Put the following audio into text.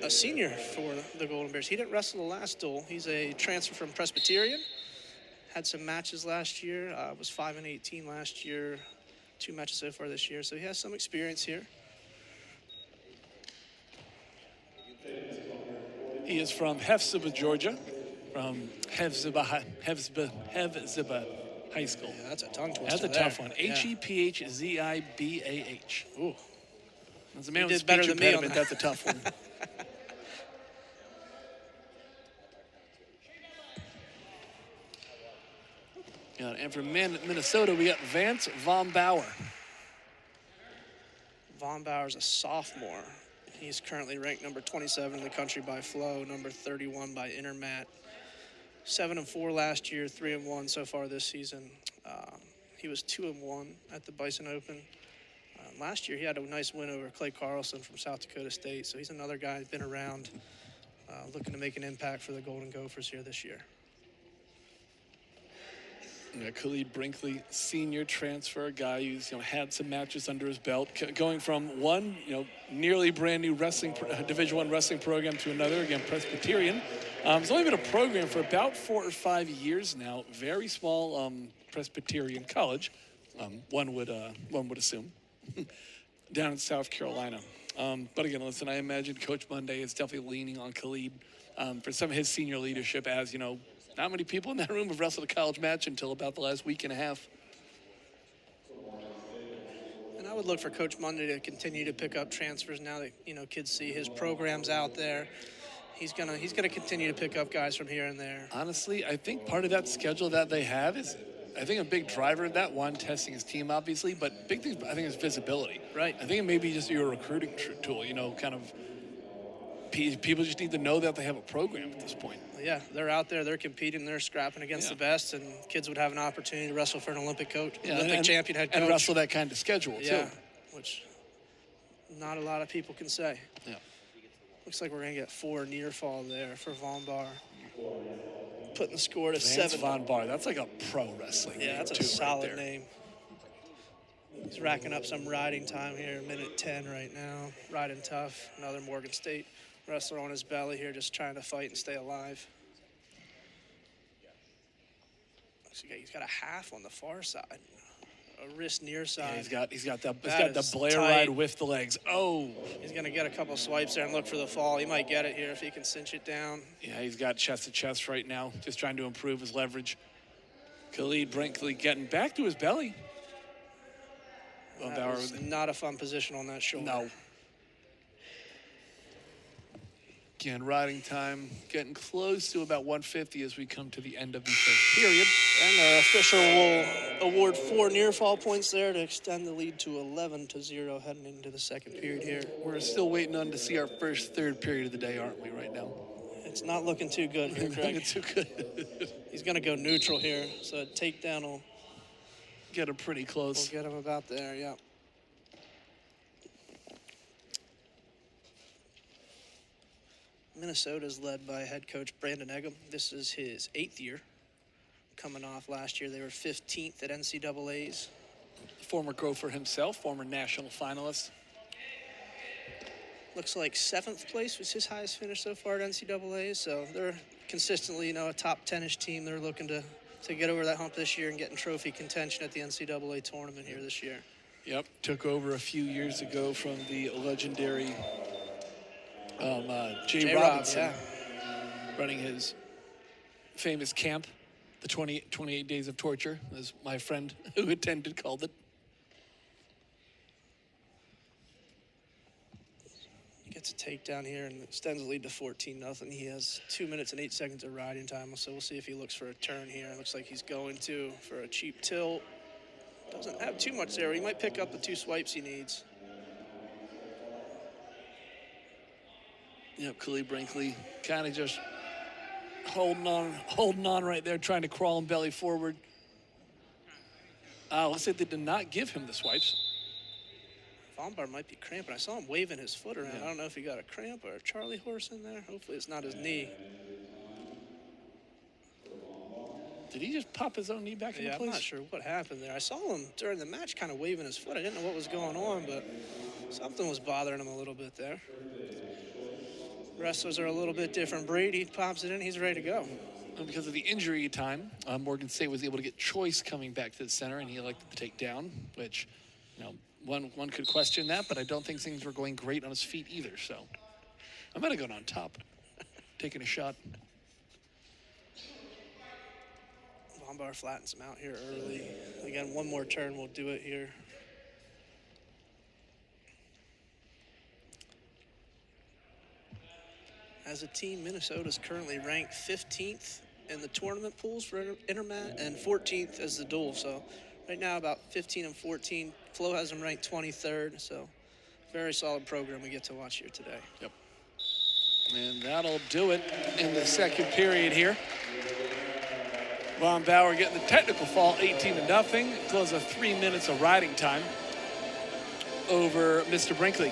a senior for the Golden Bears. He didn't wrestle the last duel. He's a transfer from Presbyterian. Had some matches last year. Was 5-18 last year. 2 matches so far this year. So he has some experience here. He is from Hephzibah, Georgia, from Hephzibah High School. Yeah, that's a tongue twister. That's a tough one. Hephzibah. Ooh. As a man with better speech than me on impediment, that. that's a tough one. Yeah, and from Minnesota, we got Vance VomBaur. VomBaur's a sophomore. He's currently ranked number 27 in the country by Flow, number 31 by Intermat. 7-4 last year, 3-1 so far this season. He was 2-1 at the Bison Open. Last year, he had a nice win over Clay Carlson from South Dakota State. So he's another guy who's been around, looking to make an impact for the Golden Gophers here this year. Khalid Brinkley, senior transfer guy who's had some matches under his belt, going from one nearly brand new wrestling Division I wrestling program to another. Again, Presbyterian. It's only been a program for about 4 or 5 years now. Very small Presbyterian college, one would assume, down in South Carolina. But again, listen, I imagine Coach Monday is definitely leaning on Khalid for some of his senior leadership, as not many people in that room have wrestled a college match until about the last week and a half. And I would look for Coach Monday to continue to pick up transfers now that kids see his programs out there. He's gonna continue to pick up guys from here and there. Honestly, I think part of that schedule that they have is, I think a big driver of that, one, testing his team, obviously, but big thing I think is visibility. Right. I think it may be just your recruiting tool. Kind of people just need to know that they have a program at this point. Yeah, they're out there, they're competing, they're scrapping against the best, and kids would have an opportunity to wrestle for an Olympic coach, Olympic champion head coach. And wrestle that kind of schedule, too. Which not a lot of people can say. Yeah. Looks like we're going to get 4 near fall there for VomBaur. Putting the score to Vance 7. VomBaur, that's like a pro wrestling name, that's a solid name. He's racking up some riding time here, minute 10 right now. Riding tough. Another Morgan State wrestler on his belly here, just trying to fight and stay alive. Looks like he's got a half on the far side, a wrist near side. Yeah, he's got the Blair ride with the legs. Oh, he's gonna get a couple swipes there and look for the fall. He might get it here if he can cinch it down. Yeah, he's got chest to chest right now, just trying to improve his leverage. Khalid Brinkley getting back to his belly. That was not a fun position on that shoulder. No. Again, riding time getting close to about 150 as we come to the end of the first period. And our official will award 4 near fall points there to extend the lead to 11-0 heading into the second period here. We're still waiting on to see our first third period of the day, aren't we, right now? It's not looking too good here, Craig. It's too good. He's going to go neutral here, so a takedown will get him pretty close. We'll get him about there, yeah. Minnesota's led by head coach Brandon Eggum. This is his 8th year. Coming off last year, they were 15th at NCAAs. Former Gopher himself, former national finalist. Looks like 7th place was his highest finish so far at NCAAs. So they're consistently, a top 10-ish team. They're looking to get over that hump this year and get in trophy contention at the NCAA tournament here this year. Yep, took over a few years ago from the legendary Jay Robinson, running his famous camp, the 28 Days of Torture, as my friend who attended called it. He gets a takedown here and extends the lead to 14-0. He has 2 minutes and 8 seconds of riding time, so we'll see if he looks for a turn here. It looks like he's going to for a cheap tilt. Doesn't have too much there. He might pick up the 2 swipes he needs. Yep, Khalid Brinkley kind of just holding on right there, trying to crawl and belly forward. Looks like they did not give him the swipes. VomBaur might be cramping. I saw him waving his foot around. Yeah. I don't know if he got a cramp or a Charlie horse in there. Hopefully it's not his knee. Did he just pop his own knee back into place? I'm not sure what happened there. I saw him during the match kind of waving his foot. I didn't know what was going on, but something was bothering him a little bit there. Wrestlers are a little bit different. Brady pops it in, he's ready to go. And because of the injury time, Morgan State was able to get Choice coming back to the center, and he elected to take down, which, you know, one could question that, but I don't think things were going great on his feet either. So I might have gone on top, taking a shot. VomBaur flattens him out here early. Again, one more turn will do it here. As a team, Minnesota's currently ranked 15th in the tournament pools for Intermat and 14th as the duel. So right now about 15 and 14. Flo has them ranked 23rd. So very solid program we get to watch here today. Yep. And that'll do it in the second period here. VomBaur getting the technical fall, 18-0. Close of 3 minutes of riding time over Mr. Brinkley.